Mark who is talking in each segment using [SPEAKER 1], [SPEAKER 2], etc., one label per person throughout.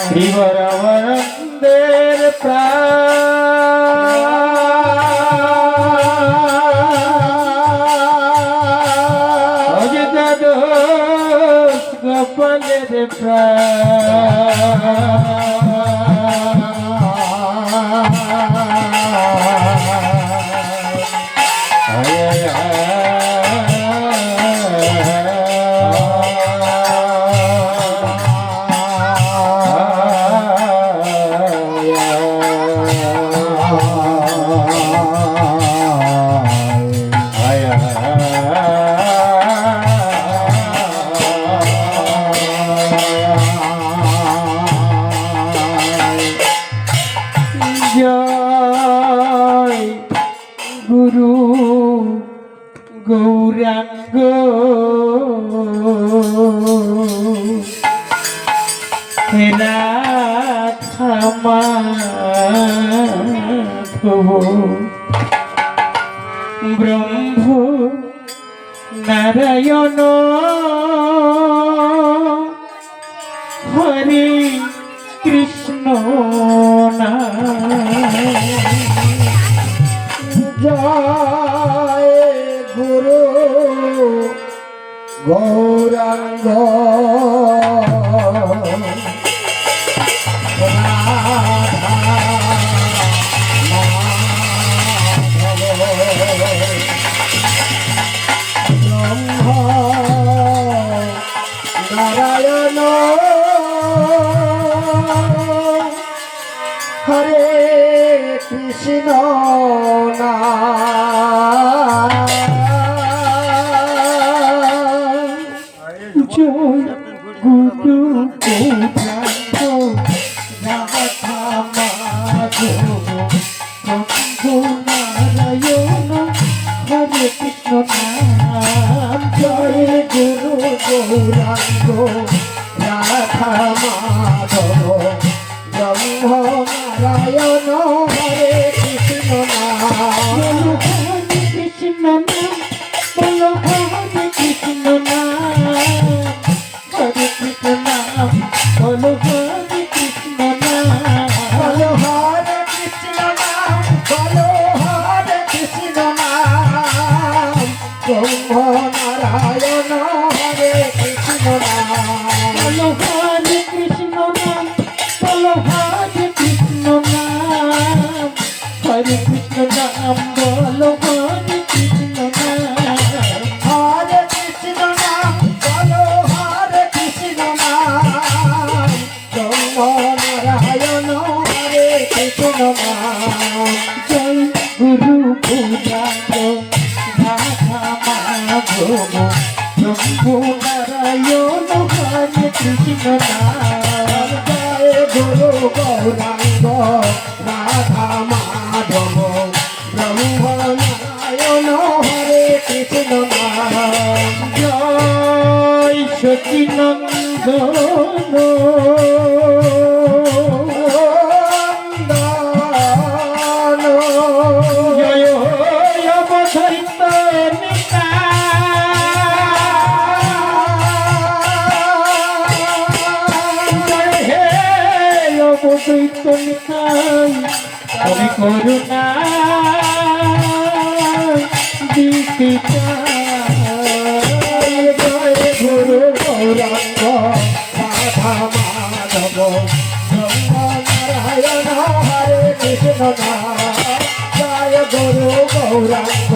[SPEAKER 1] শিবরামন্দের অজিত গোপালের জয় গুরু গৌরাঙ্গ রাধামাধব ব্রহ্ম নারায়ণ হরে কৃষ্ণ
[SPEAKER 2] জয় গুরু গৌরাঙ্গ নারায়ণ হরে কৃষ্ণ
[SPEAKER 1] জয় গুরু গৌরাঙ্গ রাধামাধব প্রভু নারায়ণ হরে কৃষ্ণ নাম।
[SPEAKER 2] জয় গুরু গৌরাঙ্গ রাধামাধব ব্রহ্ম নারায়ণ হরে কৃষ্ণ নাম।
[SPEAKER 1] হরে কৃষ্ণ নাম বলো, হরে কৃষ্ণ নাম, হরে কৃষ্ণ নাম বলো, হরে কৃষ্ণ নাম,
[SPEAKER 2] বলো হরে কৃষ্ণ নাম, বলো হরে কৃষ্ণ নাম। ব্রহ্ম নারায়ণ হরে কৃষ্ণ নাম।
[SPEAKER 1] বলো হরে কৃষ্ণ নাম, বলো হরে কৃষ্ণ নাম, হরে কৃষ্ণ নাম বলো, হরে কৃষ্ণ নাম,
[SPEAKER 2] হরে কৃষ্ণ নাম, বলো হরে কৃষ্ণ নাম। ব্রহ্ম নারায়ণ হরে কৃষ্ণ নাম।
[SPEAKER 1] জয় গুরু গৌরাঙ্গ রাধামাধব প্রভু নারায়ণ হরে কৃষ্ণ নাম।
[SPEAKER 2] জয় গুরু গৌরাঙ্গ রাধামাধব ব্রহ্ম নারায়ণ হরে কৃষ্ণ নাম।
[SPEAKER 1] জয় সচিনন্দন জয় অবধরিত জয় হে অবধরিত নিতাই হরে করুণা দিতে
[SPEAKER 2] জয় গুরু গৌরাঙ্গ রাধামাধব ব্রহ্ম নারায়ণ হরে কৃষ্ণ নাম। জয় গুরু গৌরাঙ্গ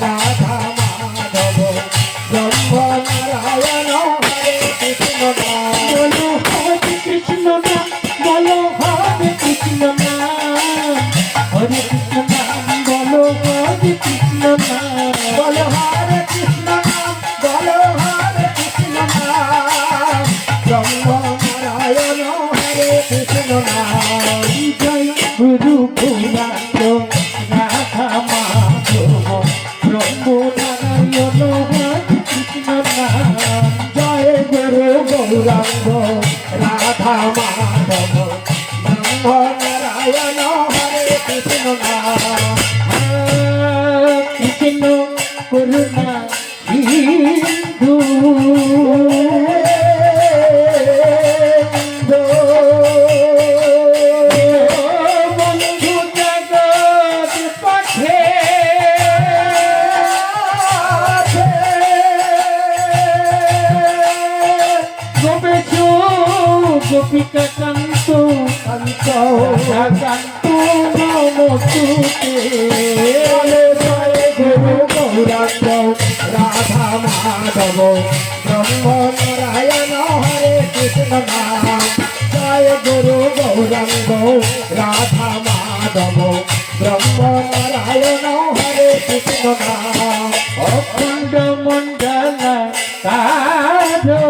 [SPEAKER 2] রাধামাধব ব্রহ্ম নারায়ণ হরে কৃষ্ণ নাম।
[SPEAKER 1] বলো হরে কৃষ্ণ নাম, বলো হরে কৃষ্ণ নাম, হরে কৃষ্ণ নাম বলো, হরে কৃষ্ণ নাম,
[SPEAKER 2] বলো হরে কৃষ্ণ নাম, বলো হরে কৃষ্ণ নাম। ব্রহ্ম নারায়ণ হরে কৃষ্ণ নাম।
[SPEAKER 1] জয় গুরু গৌরাঙ্গ রাধামাধব প্রভু নারায়ণ হরে কৃষ্ণ নাম।
[SPEAKER 2] জয় গুরু গৌরাঙ্গ রাধামাধব ব্রহ্ম নারায়ণ হরে কৃষ্ণ নাম।
[SPEAKER 1] কৃষ্ণ করুণা সিন্ধু গোপিকা কান্ত
[SPEAKER 2] কান্ত
[SPEAKER 1] কান্ত নমস্তুতে
[SPEAKER 2] বলে জয় গুরু গৌরাঙ্গ রাধা মাধব ব্রহ্ম নারায়ণ হরে কৃষ্ণ নাম জয় গুরু গৌরাঙ্গ রাধা মাধব ব্রহ্ম নারায়ণ হরে কৃষ্ণ নাম
[SPEAKER 1] অখণ্ড মণ্ডলা কারো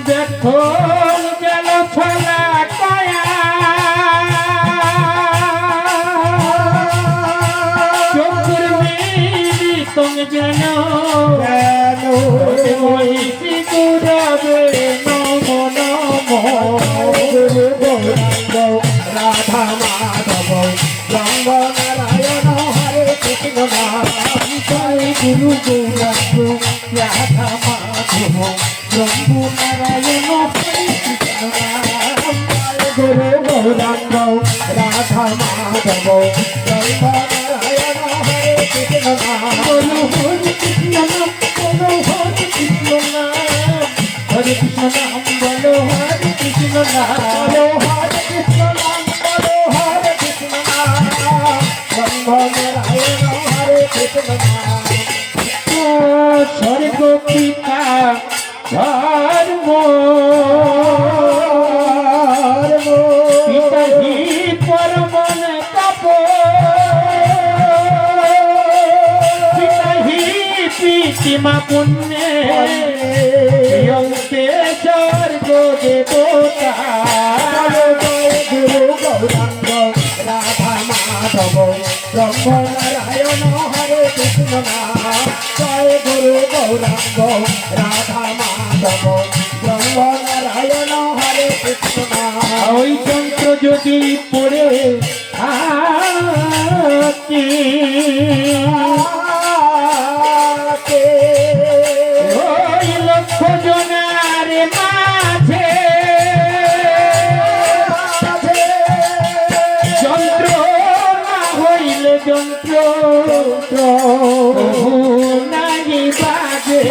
[SPEAKER 1] দেখো জল ছলা কয়া চতুর্বেদী তং যেন মহিষী গুরবে নম নম
[SPEAKER 2] গুরু গৌরাঙ্গ রাধা মাধব ব্রহ্ম নারায়ণ হরে কৃষ্ণ নাম
[SPEAKER 1] জয় গুরু গৌরাঙ্গ রাধা মাধব ব্রহ্ম নারায়ণ হরে কৃষ্ণ নাম
[SPEAKER 2] গুরু গৌরাঙ্গ রাধা মাধব ব্রহ্ম নারায়ণ হরে কৃষ্ণ নাম
[SPEAKER 1] বলো হরে কৃষ্ণ নাম বলো হরে কৃষ্ণ নাম হরে কৃষ্ণ নাম বলো হরে কৃষ্ণ নাম
[SPEAKER 2] বলো হরে কৃষ্ণ নাম বলো হরে কৃষ্ণ নাম ব্রহ্ম নারায়ণ হরে কৃষ্ণ নাম
[SPEAKER 1] স্বর্গ পিতা ধর্ম পিতা হি পরমন তপ পিতা হি পিতিমা পুণ্যে প্রিয়ন্তে স্বর্গ দেবতা
[SPEAKER 2] জয় গুরু গৌরাঙ্গ রাধা মাধব ব্রহ্ম নারায়ণ হরে কৃষ্ণ নাম জয় গুরু গৌরাঙ্গ রাধা মাধব ব্রহ্ম নারায়ণ হরে কৃষ্ণ নাম
[SPEAKER 1] ওই যন্ত্র যদি পড়ে থাকে ওই লক্ষ জনার মাঝে যন্ত্র না হইলে যন্ত্র নাহি বাজে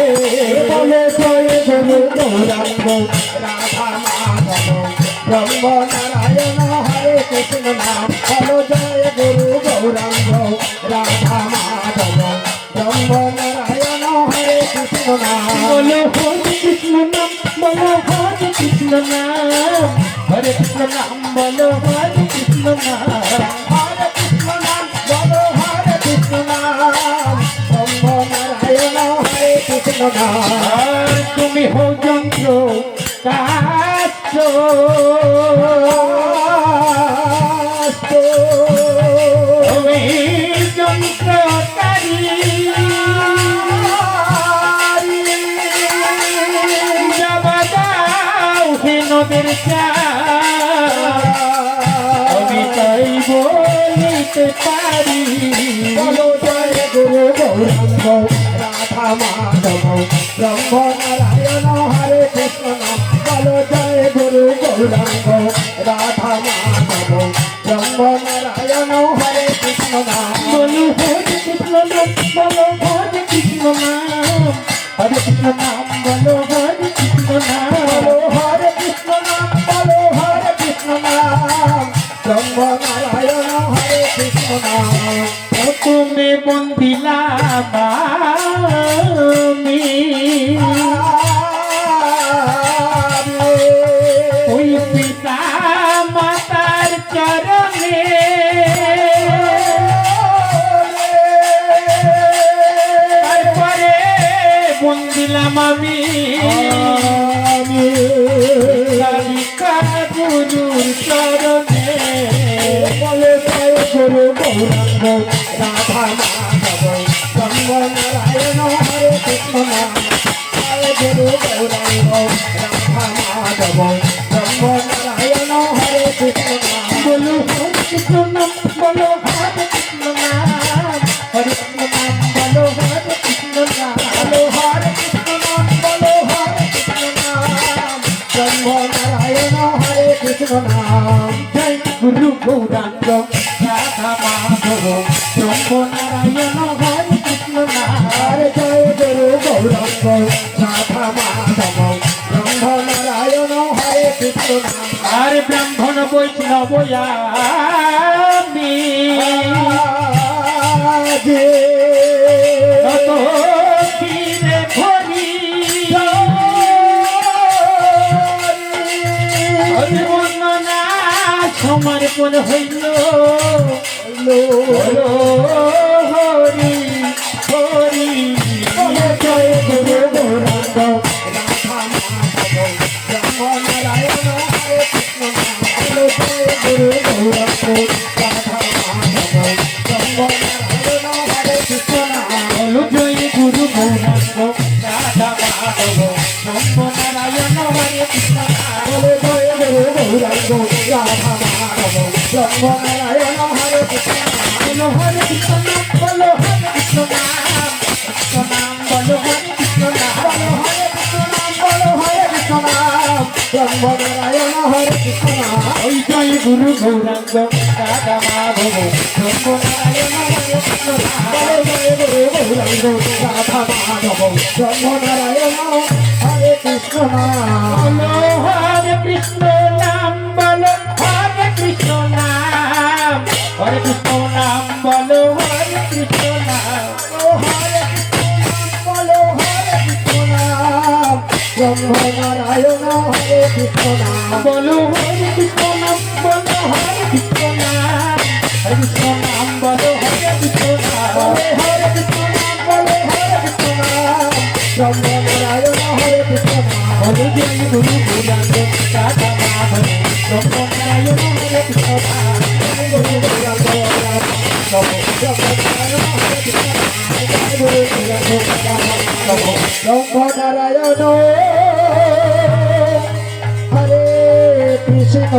[SPEAKER 2] বলে জয় গুরু গৌরাঙ্গ রাধা মাধব ব্রহ্ম নারায়ণ হরে কৃষ্ণ নাম বলো জয় গুরু গৌরাঙ্গ রাধা মাধব ব্রহ্ম নারায়ণ হরে কৃষ্ণ নাম
[SPEAKER 1] বলো হরে কৃষ্ণ নাম বলো হরে কৃষ্ণ নাম হরে কৃষ্ণ নাম বলো হরে কৃষ্ণ নাম
[SPEAKER 2] হরে কৃষ্ণ নাম বলো হরে কৃষ্ণ নাম ব্রহ্ম নারায়ণ হরে কৃষ্ণ নাম
[SPEAKER 1] আর তুমি হো যন্ত্র কাষ্ট তুমি যন্ত্রকারী জবা দাও হে নদের আমি তাই বলিতে পারি
[SPEAKER 2] বলো জয় গুরু গৌরাঙ্গ রাধা মাধব ব্রহ্ম নারায়ণ হরে কৃষ্ণ নাম বলো জয় গুরু গৌরাঙ্গ রাধা মাধব ব্রহ্ম নারায়ণ হরে কৃষ্ণ নাম
[SPEAKER 1] বলো হরে কৃষ্ণ নাম বলো হরে কৃষ্ণ নাম হরে কৃষ্ণ নাম বলো হরে কৃষ্ণ নাম
[SPEAKER 2] বলো হরে কৃষ্ণ নাম বলো হরে কৃষ্ণ নাম ব্রহ্ম নারায়ণ হরে কৃষ্ণ নাম
[SPEAKER 1] ও তুমি বন্দিলা আমি ওই পিতা মাতার চরণে তারপরে বন্দিলাম আমি কালিকা গুরুর চরণে
[SPEAKER 2] বলে জয় গুরু গৌরাঙ্গ রাধা মাধব ব্রহ্ম নারায়ণ হরে কৃষ্ণ নাম জয় গুরু গৌরাঙ্গ রাধা মাধব ব্রহ্ম নারায়ণ হরে কৃষ্ণ নাম
[SPEAKER 1] বলো হরে কৃষ্ণ নাম বলো হরে কৃষ্ণ নাম হরে কৃষ্ণ নাম বলো হরে কৃষ্ণ নাম
[SPEAKER 2] বলো হরে কৃষ্ণ নাম বলো হরে কৃষ্ণ নাম ব্রহ্ম নারায়ণ হরে কৃষ্ণ নাম
[SPEAKER 1] জয় গুরু গৌরাঙ্গ রাধা মাধব ব্রহ্ম নারায়ণ হরে কৃষ্ণ নাম
[SPEAKER 2] হরে জয় রাধা মাধব ব্রহ্ম নারায়ণ হরে কৃষ্ণ
[SPEAKER 1] আর ব্রাহ্মণ বৈষ্ণব আমি
[SPEAKER 2] যে
[SPEAKER 1] তত ফিরে ভরি বর্ণনা সমর্পণ হইল হরি হরি
[SPEAKER 2] জয় গুরু গৌরাঙ্গ রাধা মাধব ব্রহ্ম নারায়ণ হরে কৃষ্ণ জয় গুরু গৌরাঙ্গ রাধা মাধব ব্রহ্ম নারায়ণ হরে কৃষ্ণ
[SPEAKER 1] বলো জয় গুরু গৌরাঙ্গ রাধা মাধব ব্রহ্ম নারায়ণ হরে কৃষ্ণ
[SPEAKER 2] বলে জয় গুরু গৌরাঙ্গ রাধা মাধব ব্রহ্ম নারায়ণ হরে কৃষ্ণ
[SPEAKER 1] বলো হরে কৃষ্ণ নাম বলো হরে কৃষ্ণ নাম কৃষ্ণ নাম বলো হরে কৃষ্ণ নাম
[SPEAKER 2] বলো হরে কৃষ্ণ নাম বলো হরে কৃষ্ণ নাম ব্রহ্ম নারায়ণ হরে কৃষ্ণ নাম
[SPEAKER 1] ওই জয় গুরু গৌরাঙ্গ রাধা মাধব ব্রহ্ম নারায়ণ হরে কৃষ্ণ নাম
[SPEAKER 2] বলে জয় গুরু গৌরাঙ্গ রাধা মাধব ব্রহ্ম নারায়ণ হরে কৃষ্ণ নাম
[SPEAKER 1] বলো হরে কৃষ্ণ নাম বলো হরে কৃষ্ণ নাম হরে কৃষ্ণ নাম বলো হরে কৃষ্ণ নাম
[SPEAKER 2] হরে কৃষ্ণ বলো হরে কৃষ্ণ নাম ব্রহ্ম নারায়ণ হরে কৃষ্ণ নাম
[SPEAKER 1] বলো হরে কৃষ্ণ নাম বলো হরে কৃষ্ণ নাম হরে কৃষ্ণ নাম বলো হরে কৃষ্ণ নাম
[SPEAKER 2] বলে হরে কৃষ্ণ নাম বলে হরে কৃষ্ণ নাম ব্রহ্ম নারায়ণ হরে কৃষ্ণ নাম
[SPEAKER 1] বলো জয় গুরু গৌরাঙ্গ রাধা মাধব ব্রহ্ম নারায়ণ হরে কৃষ্ণ নাম
[SPEAKER 2] গুরু গৌরাঙ্গ রাধা মাধব ব্রহ্ম নারায়ণ হরে কৃষ্ণ নাম গুরু গৌরাঙ্গ রাধা মাধব ব্রহ্ম নারায়ণ হরে কৃষ্ণ